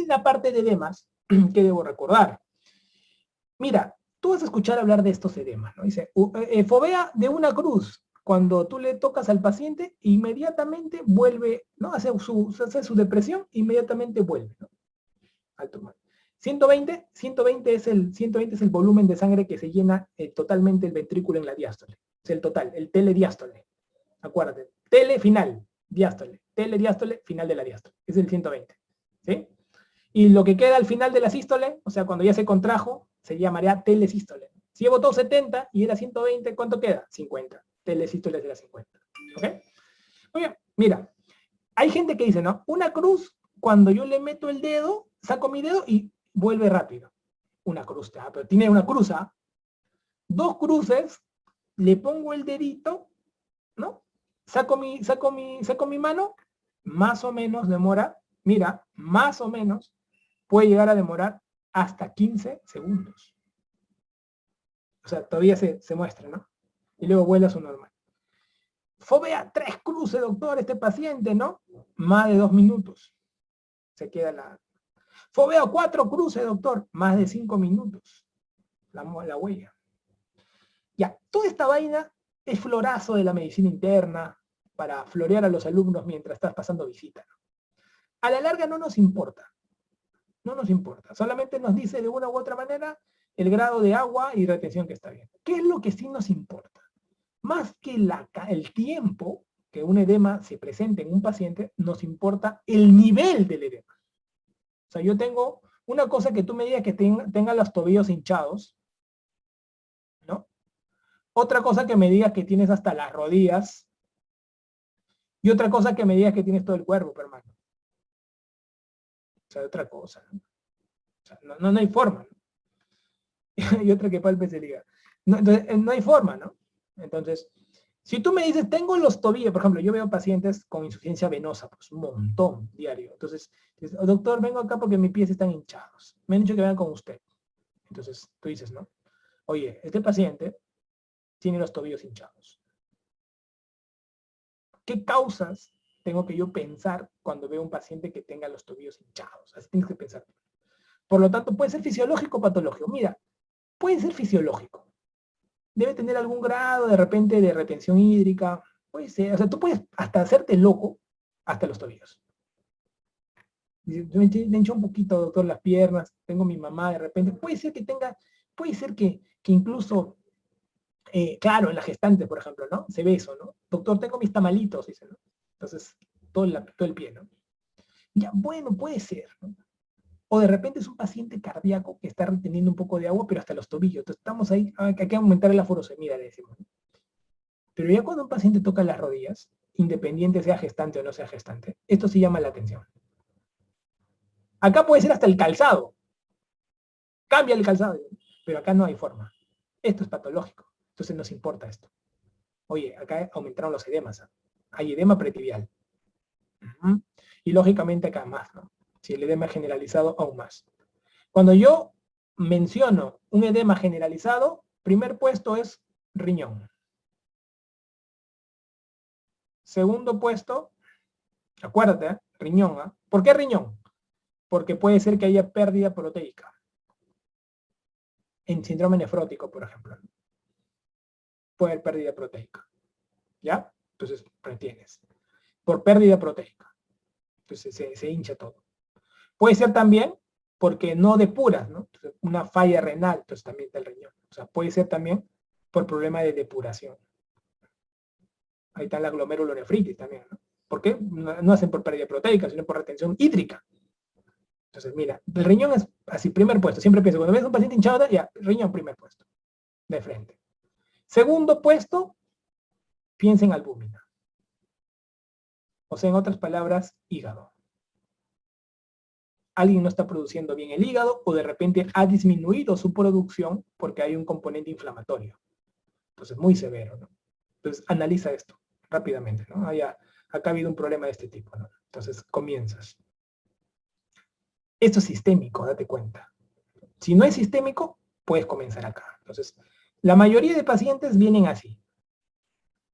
Y la parte de edemas, que debo recordar. Mira, tú vas a escuchar hablar de estos edemas, ¿no? Dice, fovea de una cruz. Cuando tú le tocas al paciente, inmediatamente vuelve, ¿no? Hace su depresión, inmediatamente vuelve, ¿no? Alto mal. 120 es el volumen de sangre que se llena totalmente el ventrículo en la diástole. Es el total, el telediástole. Acuérdate, tele final, diástole, telediástole, final de la diástole. Es el 120. ¿Sí? Y lo que queda al final de la sístole, o sea, cuando ya se contrajo, se llamaría telesístole. Si llevo todo 70 y era 120, ¿cuánto queda? 50. Telesístole de la 50. ¿Ok? Muy bien, mira, hay gente que dice, ¿no? Una cruz, cuando yo le meto el dedo, saco mi dedo y vuelve rápido. Una cruz, pero tiene una cruz, ¿ah? Dos cruces, le pongo el dedito, ¿no? Saco mi mano, más o menos demora, mira, más o menos, puede llegar a demorar hasta 15 segundos. O sea, todavía se muestra, ¿no? Y luego vuelve a su normal. Fovea 3 cruces, doctor, este paciente, ¿no? Más de 2 minutos. Se queda la... Fovea 4 cruces, doctor. Más de 5 minutos. La huella. Ya, toda esta vaina es florazo de la medicina interna para florear a los alumnos mientras estás pasando visita, ¿no? A la larga no nos importa. No nos importa. Solamente nos dice de una u otra manera el grado de agua y retención que está bien. ¿Qué es lo que sí nos importa? Más que el tiempo que un edema se presente en un paciente, nos importa el nivel del edema. O sea, yo tengo una cosa que tú me digas que tenga los tobillos hinchados, ¿no? Otra cosa que me digas que tienes hasta las rodillas, y otra cosa que me digas que tienes todo el cuerpo, hermano. O sea, otra cosa, ¿no? O sea, no hay forma, ¿no? Y otra que palpe se diga. No, entonces, no hay forma, ¿no? Entonces, si tú me dices, tengo los tobillos, por ejemplo, yo veo pacientes con insuficiencia venosa, pues un montón diario. Entonces, oh, doctor, vengo acá porque mis pies están hinchados. Me han dicho que vengan con usted. Entonces, tú dices, ¿no? Oye, este paciente tiene los tobillos hinchados. ¿Qué causas tengo que yo pensar cuando veo un paciente que tenga los tobillos hinchados? Así tienes que pensar. Por lo tanto, puede ser fisiológico o patológico. Mira, puede ser fisiológico. Debe tener algún grado de repente de retención hídrica. Puede ser. O sea, tú puedes hasta hacerte loco hasta los tobillos. Me hincha un poquito, doctor, las piernas. Tengo mi mamá de repente. Puede ser que tenga, puede ser que incluso, claro, en la gestante, por ejemplo, ¿no? Se ve eso, ¿no? Doctor, tengo mis tamalitos, dice, ¿no? Entonces, todo el pie, ¿no? Ya, bueno, puede ser, ¿no? O de repente es un paciente cardíaco que está reteniendo un poco de agua, pero hasta los tobillos. Entonces estamos ahí, hay que aumentar la furosemida, le decimos. Pero ya cuando un paciente toca las rodillas, independiente sea gestante o no sea gestante, esto sí llama la atención. Acá puede ser hasta el calzado. Cambia el calzado. Pero acá no hay forma. Esto es patológico. Entonces nos importa esto. Oye, acá aumentaron los edemas. Hay edema pretibial. Y lógicamente acá más, ¿no? Si el edema es generalizado, aún más. Cuando yo menciono un edema generalizado, primer puesto es riñón. Segundo puesto, acuérdate, riñón. ¿Eh? ¿Por qué riñón? Porque puede ser que haya pérdida proteica. En síndrome nefrótico, por ejemplo. Puede haber pérdida proteica. ¿Ya? Entonces, retienes. Por pérdida proteica. Entonces se hincha todo. Puede ser también porque no depuras, ¿no? Entonces, una falla renal, entonces también está el riñón. O sea, puede ser también por problema de depuración. Ahí está la glomerulonefritis también, ¿no? ¿Por qué? No hacen por pérdida proteica, sino por retención hídrica. Entonces, mira, el riñón es así, primer puesto. Siempre pienso, cuando ves a un paciente hinchado, ya, riñón primer puesto. De frente. Segundo puesto, piensa en albúmina. O sea, en otras palabras, hígado. Alguien no está produciendo bien el hígado o de repente ha disminuido su producción porque hay un componente inflamatorio. Entonces, muy severo, ¿no? Entonces, analiza esto rápidamente, ¿no? Acá ha habido un problema de este tipo, ¿no? Entonces, comienzas. Esto es sistémico, date cuenta. Si no es sistémico, puedes comenzar acá. Entonces, la mayoría de pacientes vienen así,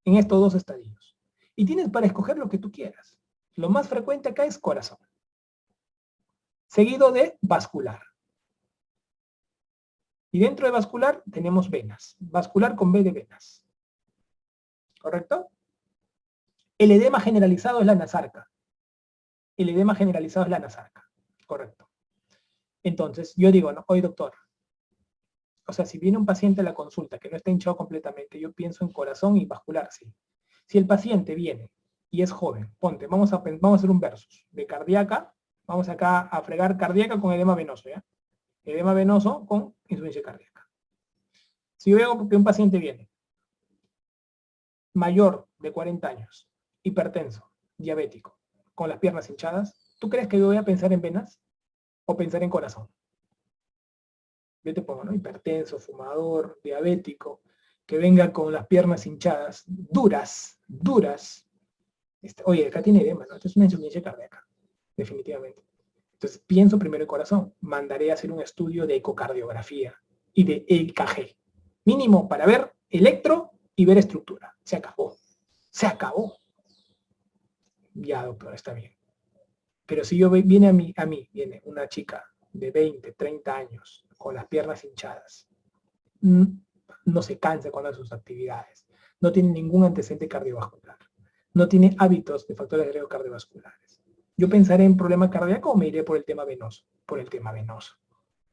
en estos dos estadios. Y tienes para escoger lo que tú quieras. Lo más frecuente acá es corazón. seguido de vascular. Y dentro de vascular tenemos venas. Vascular con B de venas. ¿Correcto? El edema generalizado es la nasarca. El edema generalizado es la nasarca. Correcto. Entonces, yo digo, no, oye doctor, o sea, si viene un paciente a la consulta que no está hinchado completamente, yo pienso en corazón y vascular, sí. Si el paciente viene y es joven, ponte, vamos a hacer un versus de cardíaca, vamos acá a fregar cardíaca con edema venoso, ¿ya? Edema venoso con insuficiencia cardíaca. Si yo veo que un paciente viene mayor de 40 años, hipertenso, diabético, con las piernas hinchadas, ¿tú crees que yo voy a pensar en venas o pensar en corazón? Yo te pongo, ¿no? Hipertenso, fumador, diabético, que venga con las piernas hinchadas, duras. Oye, acá tiene edema, ¿no? Esto es una insuficiencia cardíaca, definitivamente. Entonces, pienso primero en corazón. Mandaré a hacer un estudio de ecocardiografía y de EKG. Mínimo para ver electro y ver estructura. Se acabó. Se acabó. Ya, doctor, está bien. Pero si viene a mí viene una chica de 20, 30 años con las piernas hinchadas, no se cansa cuando hace sus actividades, no tiene ningún antecedente cardiovascular, no tiene hábitos de factores de riesgo cardiovasculares. ¿Yo pensaré en problema cardíaco o me iré por el tema venoso? Por el tema venoso.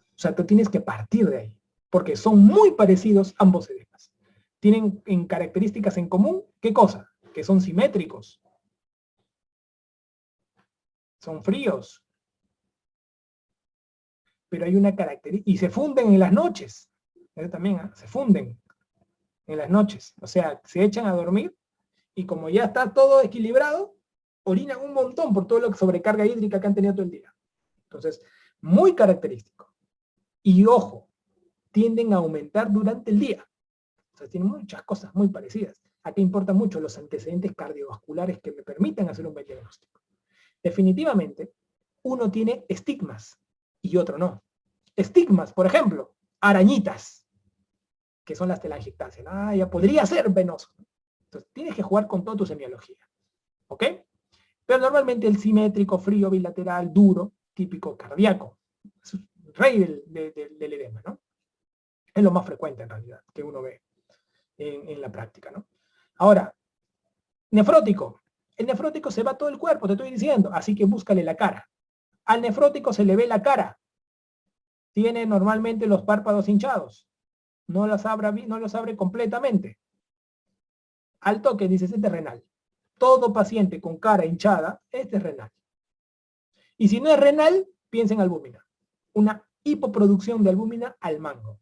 O sea, tú tienes que partir de ahí, porque son muy parecidos ambos edemas. Tienen en características en común, ¿qué cosa? Que son simétricos. Son fríos. Pero hay una característica, y se funden en las noches. Eso también, ¿eh? Se funden en las noches. O sea, se echan a dormir y como ya está todo equilibrado, orinan un montón por todo lo que sobrecarga hídrica que han tenido todo el día. Entonces, muy característico. Y ojo, tienden a aumentar durante el día. O sea, tienen muchas cosas muy parecidas. Aquí importan mucho los antecedentes cardiovasculares que me permitan hacer un buen diagnóstico. Definitivamente, uno tiene estigmas y otro no. Estigmas, por ejemplo, arañitas, que son las telangiectasias. Ah, ya podría ser venoso. Entonces, tienes que jugar con toda tu semiología. ¿Ok? Pero normalmente el simétrico, frío, bilateral, duro, típico cardíaco. Es el rey del edema, ¿no? Es lo más frecuente en realidad que uno ve en la práctica, ¿no? Ahora, nefrótico. El nefrótico se va todo el cuerpo, te estoy diciendo, así que búscale la cara. Al nefrótico se le ve la cara. Tiene normalmente los párpados hinchados. No los abre completamente. Al toque dices, este es renal. Todo paciente con cara hinchada, este es renal. Y si no es renal, piensa en albúmina. Una hipoproducción de albúmina al mango.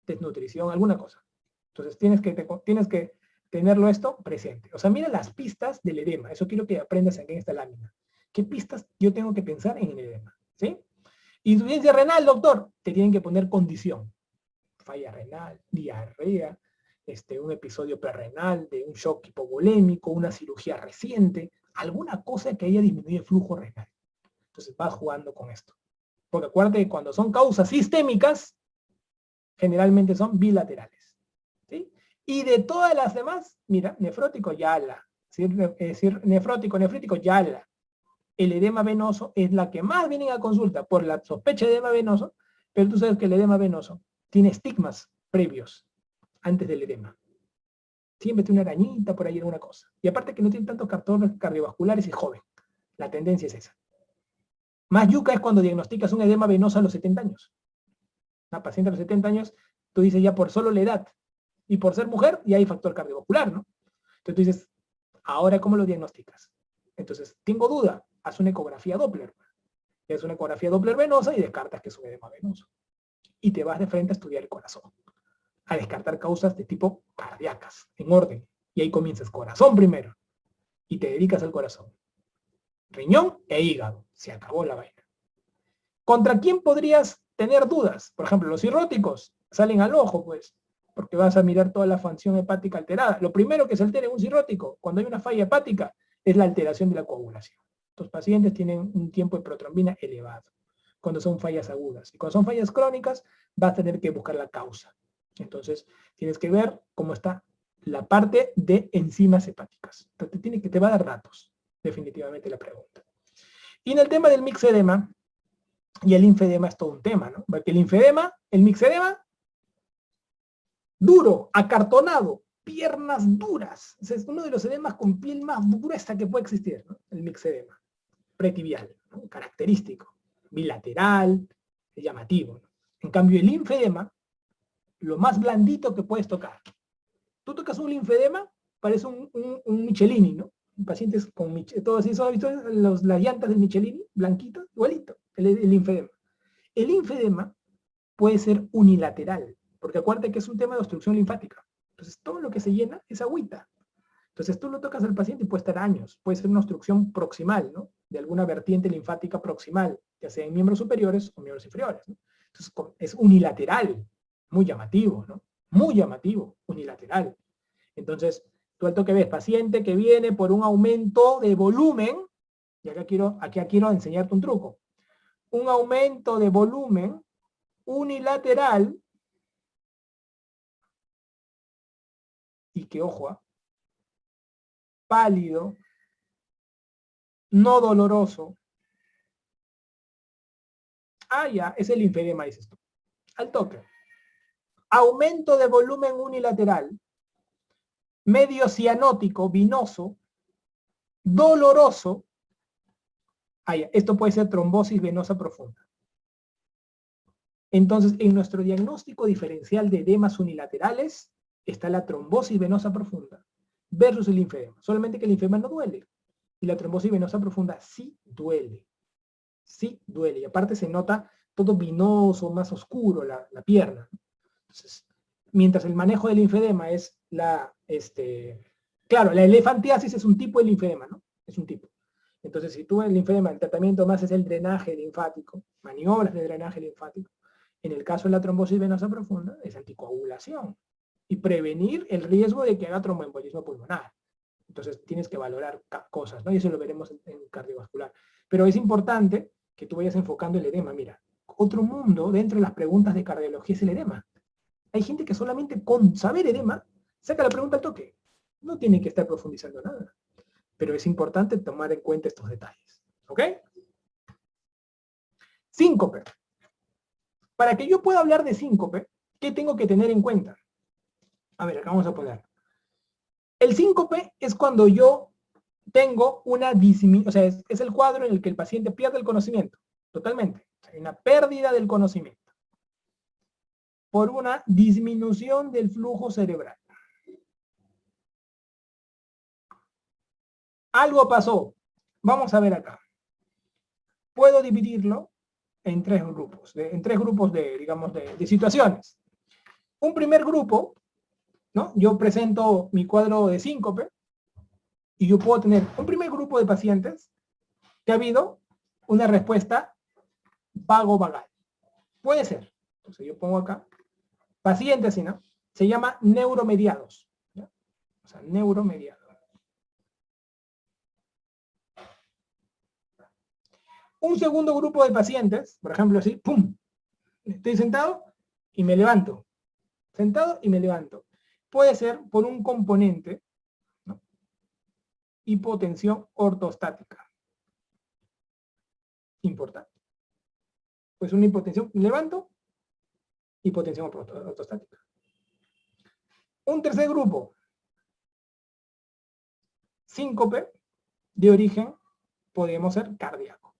Desnutrición, alguna cosa. Entonces tienes que tenerlo esto presente. O sea, mira las pistas del edema. Eso quiero que aprendas aquí en esta lámina. ¿Qué pistas yo tengo que pensar en el edema? ¿Sí? Insuficiencia renal, doctor. Te tienen que poner condición. Falla renal, diarrea, un episodio prerrenal, de un shock hipovolémico, una cirugía reciente, alguna cosa que haya disminuido el flujo renal. Entonces vas jugando con esto. Porque acuérdate que cuando son causas sistémicas, generalmente son bilaterales. ¿Sí? Y de todas las demás, mira, nefrótico, yala. Es decir, nefrítico, yala. El edema venoso es la que más vienen a consulta por la sospecha de edema venoso, pero tú sabes que el edema venoso tiene estigmas previos antes del edema. Siempre tiene una arañita por ahí, alguna cosa. Y aparte que no tiene tantos cartones cardiovasculares y es joven. La tendencia es esa. Más yuca es cuando diagnosticas un edema venoso a los 70 años. Una paciente a los 70 años, tú dices ya por solo la edad y por ser mujer, ya hay factor cardiovascular, ¿no? Entonces tú dices, ¿ahora cómo lo diagnosticas? Entonces, tengo duda, haz una ecografía Doppler. Es una ecografía Doppler venosa y descartas que es un edema venoso. Y te vas de frente a estudiar el corazón, a descartar causas de tipo cardíacas, en orden. Y ahí comienzas corazón primero, y te dedicas al corazón. Riñón e hígado, se acabó la vaina. ¿Contra quién podrías tener dudas? Por ejemplo, los cirróticos salen al ojo, pues, porque vas a mirar toda la función hepática alterada. Lo primero que se altera en un cirrótico, cuando hay una falla hepática, es la alteración de la coagulación. Los pacientes tienen un tiempo de protrombina elevado, cuando son fallas agudas. Y cuando son fallas crónicas, vas a tener que buscar la causa. Entonces, tienes que ver cómo está la parte de enzimas hepáticas. Entonces, te va a dar datos, definitivamente, la pregunta. Y en el tema del mixedema, Y el linfedema es todo un tema, ¿no? Porque el mixedema, duro, acartonado, piernas duras. Ese es uno de los edemas con piel más gruesa que puede existir, ¿no? El mixedema pretibial, ¿no? Característico, bilateral, llamativo, ¿no? En cambio, el linfedema, lo más blandito que puedes tocar. Tú tocas un linfedema, parece un Michelini, ¿no? Pacientes con todos esos, ¿has visto las llantas del Michelini? Blanquito, igualito, el linfedema. El linfedema puede ser unilateral, porque acuérdate que es un tema de obstrucción linfática. Entonces, todo lo que se llena es agüita. Entonces, tú lo tocas al paciente y puede estar años. Puede ser una obstrucción proximal, ¿no? De alguna vertiente linfática proximal, ya sea en miembros superiores o miembros inferiores, ¿no? Entonces, es unilateral, muy llamativo, ¿no? Muy llamativo, unilateral. Entonces, tú al toque ves paciente que viene por un aumento de volumen, y acá quiero enseñarte un truco. Un aumento de volumen unilateral, y que ojo, pálido, no doloroso. Ah, ya, es el linfedema, dices tú. Al toque. Aumento de volumen unilateral, medio cianótico, vinoso, doloroso. Ah, ya, esto puede ser trombosis venosa profunda. Entonces, en nuestro diagnóstico diferencial de edemas unilaterales está la trombosis venosa profunda versus el linfedema. Solamente que el linfedema no duele. Y la trombosis venosa profunda sí duele. Sí duele. Y aparte se nota todo vinoso, más oscuro la pierna. Entonces, mientras el manejo del linfedema es claro, la elefantiasis es un tipo de linfedema, ¿no? Es un tipo. Entonces, si tú el linfedema, el tratamiento más es el drenaje linfático, maniobras de drenaje linfático. En el caso de la trombosis venosa profunda, es anticoagulación y prevenir el riesgo de que haga tromboembolismo pulmonar. Entonces, tienes que valorar cosas, ¿no? Y eso lo veremos en cardiovascular. Pero es importante que tú vayas enfocando el edema. Mira, otro mundo dentro de las preguntas de cardiología es el edema. Hay gente que solamente con saber edema saca la pregunta al toque. No tiene que estar profundizando nada. Pero es importante tomar en cuenta estos detalles. ¿Ok? Síncope. Para que yo pueda hablar de síncope, ¿qué tengo que tener en cuenta? A ver, acá vamos a poner. El síncope es cuando yo tengo una disminución, o sea, es el cuadro en el que el paciente pierde el conocimiento, totalmente. Hay una pérdida del conocimiento por una disminución del flujo cerebral. Algo pasó. Vamos a ver acá. Puedo dividirlo en tres grupos, digamos, de situaciones. Un primer grupo, ¿no? Yo presento mi cuadro de síncope y yo puedo tener un primer grupo de pacientes que ha habido una respuesta vago-vagal. Puede ser. Entonces yo pongo acá pacientes, ¿sí, no? Se llama neuromediados. ¿Ya? O sea, neuromediados. Un segundo grupo de pacientes, por ejemplo, así, ¡pum! Estoy sentado y me levanto. Sentado y me levanto. Puede ser por un componente, ¿no? Hipotensión ortostática. Importante. Pues una hipotensión, me levanto, hipotensión ortostática. Un tercer grupo, síncope de origen, podemos ser cardíaco.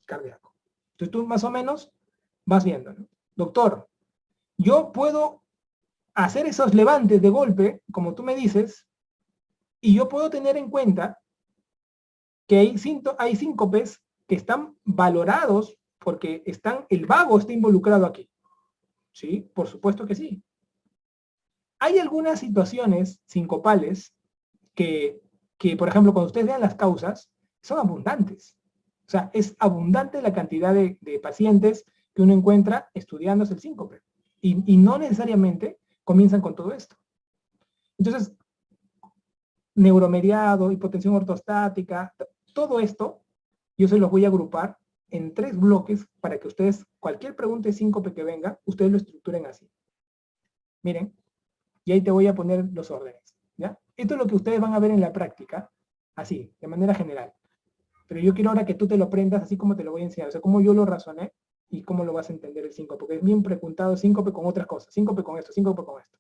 Cardíaco. Entonces tú más o menos vas viendo, ¿no? Doctor, yo puedo hacer esos levantes de golpe, como tú me dices, y yo puedo tener en cuenta que hay síncopes que están valorados porque el vago está involucrado aquí. ¿Sí? Por supuesto que sí. Hay algunas situaciones sincopales que, por ejemplo, cuando ustedes vean las causas, son abundantes. O sea, es abundante la cantidad de pacientes que uno encuentra estudiándose el síncope. Y no necesariamente comienzan con todo esto. Entonces, neuromediado, hipotensión ortostática, todo esto, yo se los voy a agrupar en 3 bloques para que ustedes, cualquier pregunta de síncope que venga, ustedes lo estructuren así. Miren, y ahí te voy a poner los órdenes, ¿ya? Esto es lo que ustedes van a ver en la práctica, así, de manera general. Pero yo quiero ahora que tú te lo aprendas así como te lo voy a enseñar. O sea, cómo yo lo razoné y cómo lo vas a entender el síncope. Porque es bien preguntado síncope con otras cosas. Síncope con esto, síncope con esto.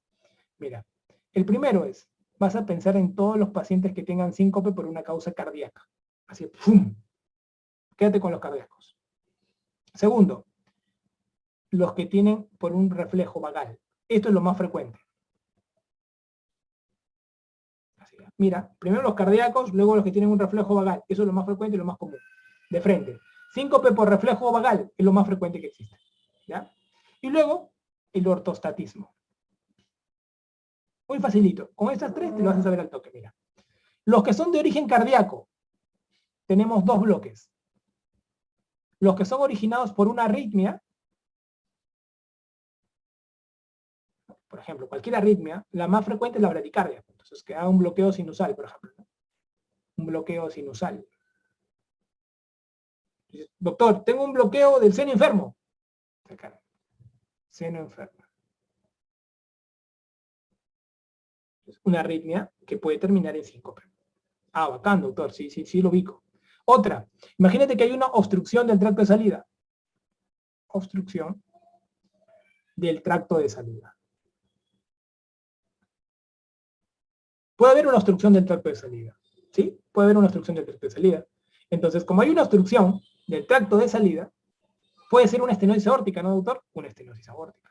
Mira, el primero es, vas a pensar en todos los pacientes que tengan síncope por una causa cardíaca. Así, ¡pum! Quédate con los cardíacos. Segundo, los que tienen por un reflejo vagal. Esto es lo más frecuente. Así, mira, primero los cardíacos, luego los que tienen un reflejo vagal. Eso es lo más frecuente y lo más común. De frente. Síncope por reflejo vagal es lo más frecuente que existe. ¿Ya? Y luego, el ortostatismo. Muy facilito. Con estas tres te lo vas a saber al toque, mira. Los que son de origen cardíaco, tenemos dos bloques. Los que son originados por una arritmia, por ejemplo, cualquier arritmia, la más frecuente es la bradicardia. Entonces, que haga un bloqueo sinusal, por ejemplo. ¿No? Un bloqueo sinusal. Doctor, tengo un bloqueo del seno enfermo. Seno enfermo. Es una arritmia que puede terminar en síncope. Ah, bacán, doctor. Sí, lo ubico. Otra. Imagínate que hay una obstrucción del tracto de salida. Obstrucción del tracto de salida. Puede haber una obstrucción del tracto de salida. ¿Sí? Puede haber una obstrucción del tracto de salida. Entonces, como hay una obstrucción del tracto de salida, puede ser una estenosis aórtica, ¿no, doctor? Una estenosis aórtica.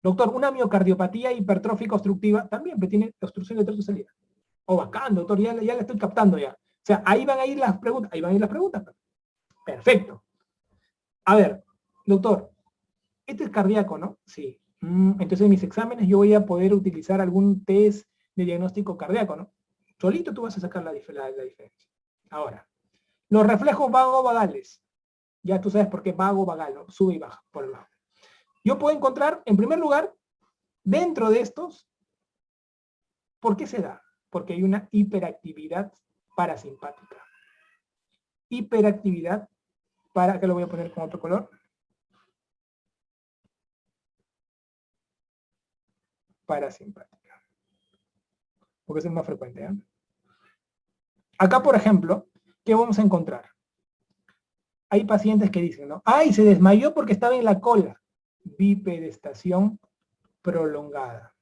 Doctor, una miocardiopatía hipertrófica obstructiva también tiene obstrucción del tracto de salida. Oh, bacán, doctor, ya la estoy captando ya. O sea, ahí van a ir las preguntas. Ahí van a ir las preguntas. Perfecto. A ver, doctor, este es cardíaco, ¿no? Sí. Entonces en mis exámenes yo voy a poder utilizar algún test de diagnóstico cardíaco, ¿no? Solito tú vas a sacar la diferencia. Ahora, los reflejos vagovagales. Ya tú sabes por qué vago-vagal, ¿no? Sube y baja por el bajo. Yo puedo encontrar, en primer lugar, dentro de estos, ¿por qué se da? Porque hay una hiperactividad parasimpática. Hiperactividad para, que lo voy a poner con otro color. Parasimpática. Porque es el más frecuente, ¿eh? Acá, por ejemplo, ¿qué vamos a encontrar? Hay pacientes que dicen, ¿no? ¡Ay, se desmayó porque estaba en la cola! Bipedestación prolongada.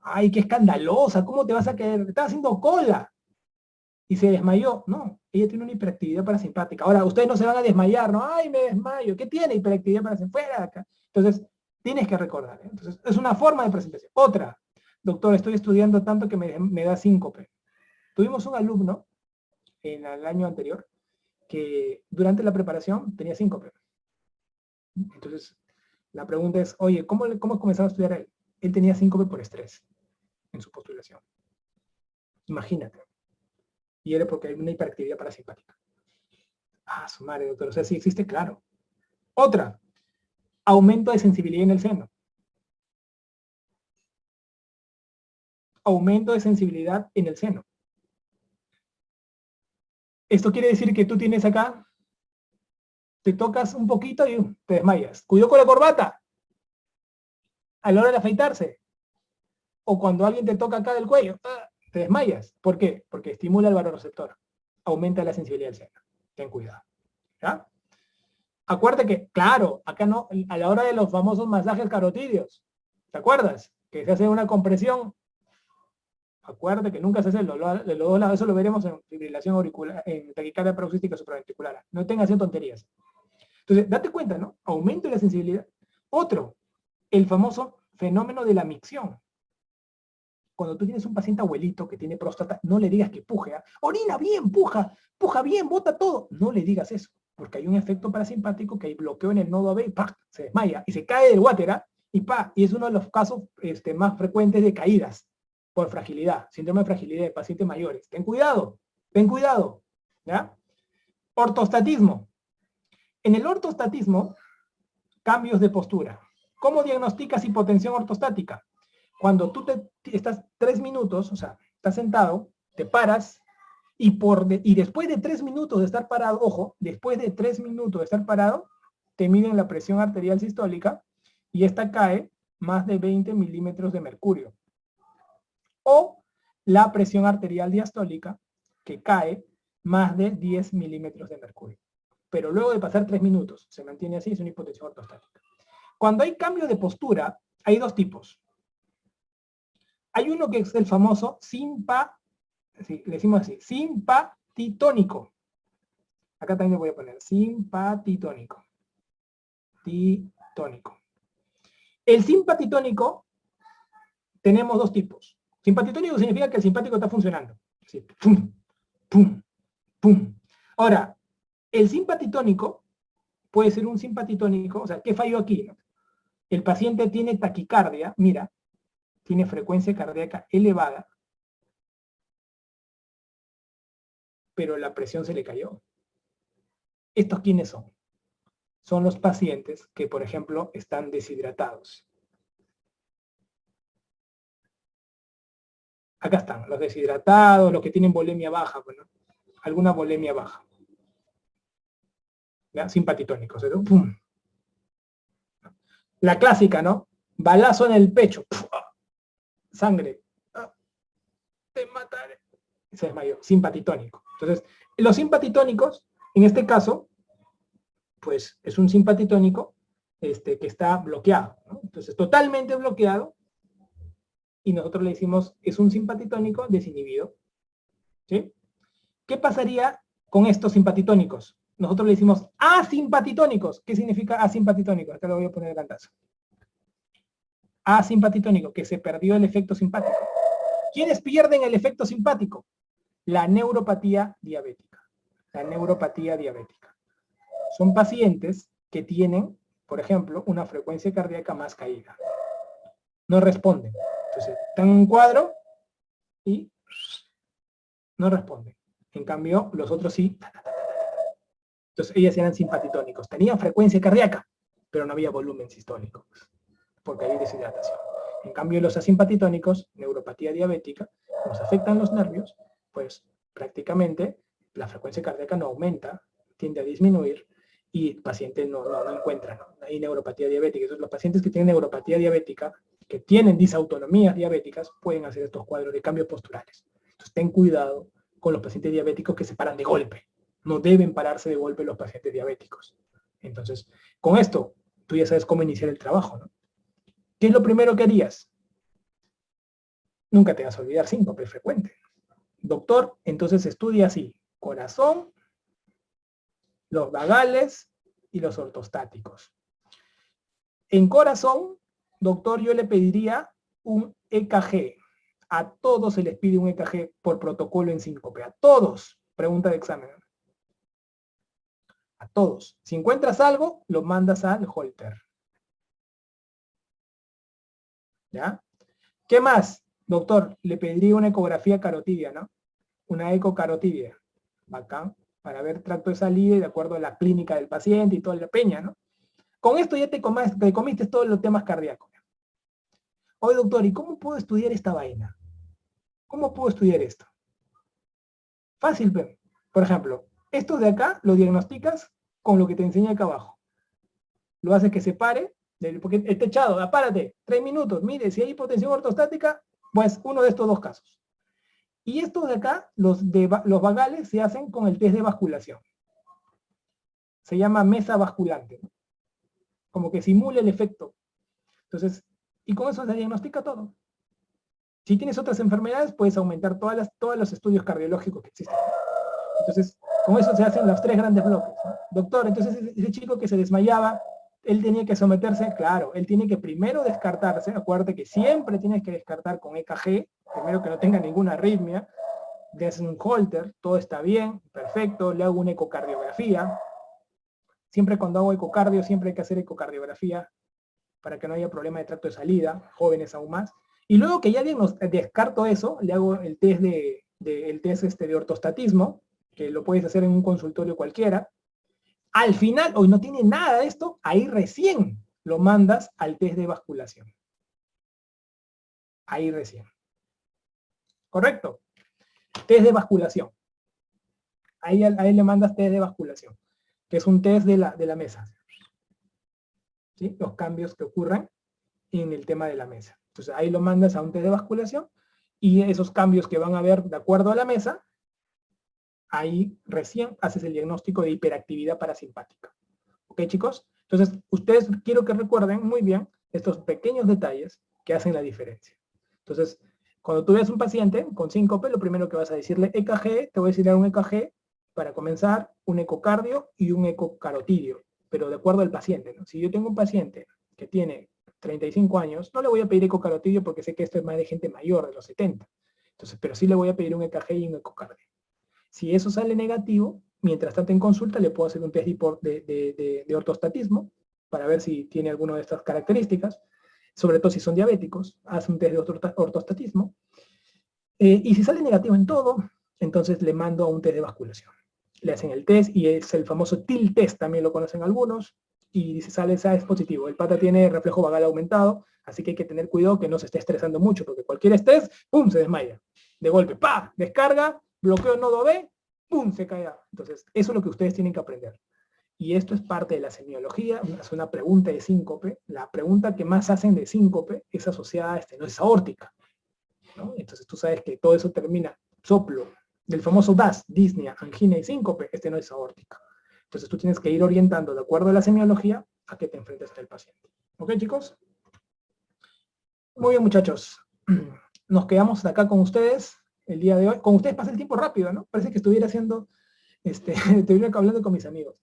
¡Ay, qué escandalosa! ¿Cómo te vas a caer? Estaba haciendo cola. Y se desmayó. No, ella tiene una hiperactividad parasimpática. Ahora, ustedes no se van a desmayar, ¿no? ¡Ay, me desmayo! ¿Qué tiene hiperactividad parasimpática? Fuera de acá. Entonces, tienes que recordar. ¿eh? Entonces, es una forma de presentación. Otra. Doctor, estoy estudiando tanto que me da síncope. Tuvimos un alumno en el año anterior que durante la preparación tenía síncope. Entonces, la pregunta es, oye, ¿cómo comenzaba a estudiar él? Él tenía síncope por estrés en su postulación. Imagínate. Y era porque hay una hiperactividad parasimpática. Ah, su madre, doctor. O sea, sí existe, claro. Otra, aumento de sensibilidad en el seno. Aumento de sensibilidad en el seno. Esto quiere decir que tú tienes acá, te tocas un poquito y te desmayas. Cuidado con la corbata. A la hora de afeitarse. O cuando alguien te toca acá del cuello, te desmayas. ¿Por qué? Porque estimula el vasoreceptor. Aumenta la sensibilidad del seno. Ten cuidado. ¿Ya? Acuérdate que, claro, acá no, a la hora de los famosos masajes carotídeos, ¿te acuerdas? Que se hace una compresión. Acuérdate que nunca se hace de los dos lados. Eso lo veremos en fibrilación auricular, en taquicardia paroxística supraventricular. No tengas haciendo tonterías. Entonces, date cuenta, ¿no? Aumento de la sensibilidad. Otro, el famoso fenómeno de la micción. Cuando tú tienes un paciente abuelito que tiene próstata, no le digas que puje. ¿eh? Orina bien, puja bien, bota todo. No le digas eso, porque hay un efecto parasimpático que hay bloqueo en el nodo AB y ¡pah! Se desmaya y se cae del water y ¡pah! Y es uno de los casos más frecuentes de caídas por fragilidad, síndrome de fragilidad de pacientes mayores. Ten cuidado, ¿ya? Ortostatismo. En el ortostatismo, cambios de postura. ¿Cómo diagnosticas hipotensión ortostática? Cuando tú estás 3 minutos, o sea, estás sentado, te paras, y después de 3 minutos de estar parado, ojo, después de 3 minutos de estar parado, te miden la presión arterial sistólica y esta cae más de 20 milímetros de mercurio. O la presión arterial diastólica, que cae más de 10 milímetros de mercurio. Pero luego de pasar 3 minutos, se mantiene así, es una hipotensión ortostática. Cuando hay cambio de postura, hay dos tipos. Hay uno que es el famoso le decimos así, simpatitónico. Acá también le voy a poner simpatitónico. El simpatitónico, tenemos dos tipos. Simpatitónico significa que el simpático está funcionando. Así, pum, pum, pum. Ahora, el simpatitónico puede ser un simpatitónico, o sea, ¿qué falló aquí? ¿No? El paciente tiene taquicardia, mira, tiene frecuencia cardíaca elevada, pero la presión se le cayó. ¿Estos quiénes son? Son los pacientes que, por ejemplo, están deshidratados. Acá están, los deshidratados, los que tienen volemia baja, bueno, alguna volemia baja. ¿Ya? Simpatitónicos, ¿no? ¡Pum! La clásica, ¿no? Balazo en el pecho, ¡puf! Sangre, te mataré. Se desmayó, simpatitónico. Entonces, los simpatitónicos, en este caso, pues es un simpatitónico que está bloqueado, ¿no? Entonces, totalmente bloqueado, y nosotros le decimos, es un simpatitónico desinhibido. ¿Sí? ¿Qué pasaría con estos simpatitónicos? Nosotros le decimos asimpatitónicos. ¿Qué significa asimpatitónico? Acá lo voy a poner de cantazo. Asimpatitónico, que se perdió el efecto simpático. ¿Quiénes pierden el efecto simpático? La neuropatía diabética. La neuropatía diabética. Son pacientes que tienen, por ejemplo, una frecuencia cardíaca más caída. No responden. Entonces, están en un cuadro y no responden. En cambio, los otros sí. Entonces, ellas eran simpatitónicos. Tenían frecuencia cardíaca, pero no había volumen sistólico, porque hay deshidratación. En cambio, los asimpatitónicos, neuropatía diabética, nos afectan los nervios, pues prácticamente la frecuencia cardíaca no aumenta, tiende a disminuir, y el paciente no encuentra, ¿no? Hay neuropatía diabética. Entonces, los pacientes que tienen neuropatía diabética, que tienen disautonomías diabéticas, pueden hacer estos cuadros de cambios posturales. Entonces, ten cuidado con los pacientes diabéticos que se paran de golpe. No deben pararse de golpe los pacientes diabéticos. Entonces, con esto, tú ya sabes cómo iniciar el trabajo, ¿no? ¿Qué es lo primero que harías? Nunca te vas a olvidar síncope frecuente. Doctor, entonces estudia así: corazón, los vagales y los ortostáticos. En corazón, doctor, yo le pediría un EKG. A todos se les pide un EKG por protocolo en síncope. A todos. Pregunta de examen. A todos. Si encuentras algo, lo mandas al Holter. ¿Ya? ¿Qué más? Doctor, le pediría una ecografía carotidia, ¿no? Una ecocarotidia. Bacán. Para ver tracto de salida y de acuerdo a la clínica del paciente y toda la peña, ¿no? Con esto ya te comiste todos los temas cardíacos. Oye, doctor, ¿y cómo puedo estudiar esta vaina? ¿Cómo puedo estudiar esto? Fácil, pero, por ejemplo, esto de acá lo diagnosticas con lo que te enseña acá abajo. Lo haces que se pare, porque está echado, apárate, 3 minutos, mire, si hay hipotensión ortostática, pues uno de estos dos casos. Y estos de acá, los vagales, se hacen con el test de basculación. Se llama mesa basculante, ¿no? Como que simula el efecto. Entonces, y con eso se diagnostica todo. Si tienes otras enfermedades, puedes aumentar todos los estudios cardiológicos que existen. Entonces, con eso se hacen los 3 grandes bloques, ¿no? Doctor, entonces ese chico que se desmayaba, él tenía que someterse, claro, él tiene que primero descartarse, acuérdate que siempre tienes que descartar con EKG, primero que no tenga ninguna arritmia, le hacen un Holter, todo está bien, perfecto, le hago una ecocardiografía. Siempre cuando hago ecocardio, siempre hay que hacer ecocardiografía para que no haya problema de tracto de salida, jóvenes aún más. Y luego que ya descarto eso, le hago el test de ortostatismo, que lo puedes hacer en un consultorio cualquiera. Al final, hoy no tiene nada de esto, ahí recién lo mandas al test de basculación. Ahí recién. ¿Correcto? Test de basculación. Ahí le mandas test de basculación, que es un test de la mesa. ¿Sí? Los cambios que ocurran en el tema de la mesa. Entonces ahí lo mandas a un test de basculación y esos cambios que van a haber de acuerdo a la mesa, ahí recién haces el diagnóstico de hiperactividad parasimpática. ¿Ok, chicos? Entonces, ustedes quiero que recuerden muy bien estos pequeños detalles que hacen la diferencia. Entonces, cuando tú veas un paciente con síncope, lo primero que vas a decirle EKG, te voy a decir un EKG para comenzar, un ecocardio y un ecocarotidio, pero de acuerdo al paciente, ¿no? Si yo tengo un paciente que tiene 35 años, no le voy a pedir ecocarotidio porque sé que esto es más de gente mayor, de los 70. Entonces, pero sí le voy a pedir un EKG y un ecocardio. Si eso sale negativo, mientras tanto en consulta le puedo hacer un test de ortostatismo para ver si tiene alguna de estas características, sobre todo si son diabéticos, hace un test de ortostatismo, y si sale negativo en todo, entonces le mando a un test de basculación. Le hacen el test y es el famoso TIL test, también lo conocen algunos, y si sale esa es positivo. El pata tiene reflejo vagal aumentado, así que hay que tener cuidado que no se esté estresando mucho, porque cualquier estrés, ¡pum!, se desmaya. De golpe, ¡pa!, descarga, bloqueo nodo B, ¡pum!, se cae. Entonces, eso es lo que ustedes tienen que aprender. Y esto es parte de la semiología, es una pregunta de síncope. La pregunta que más hacen de síncope es asociada a estenosis aórtica, ¿no? Entonces tú sabes que todo eso termina, soplo, del famoso DAS, disnea, angina y síncope, estenosis aórtica. Entonces tú tienes que ir orientando de acuerdo a la semiología a que te enfrentes al paciente. ¿Ok, chicos? Muy bien, muchachos. Nos quedamos acá con ustedes el día de hoy. Con ustedes pasa el tiempo rápido, ¿no? Parece que estuviera haciendo, estuviera hablando con mis amigos.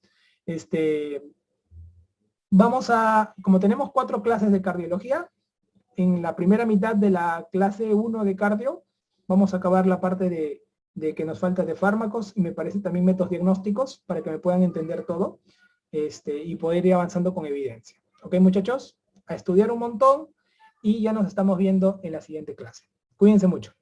Vamos a, como tenemos 4 clases de cardiología, en la primera mitad de la clase 1 de cardio, vamos a acabar la parte de que nos falta de fármacos y me parece también métodos diagnósticos para que me puedan entender todo y poder ir avanzando con evidencia. ¿Ok, muchachos? A estudiar un montón y ya nos estamos viendo en la siguiente clase. Cuídense mucho.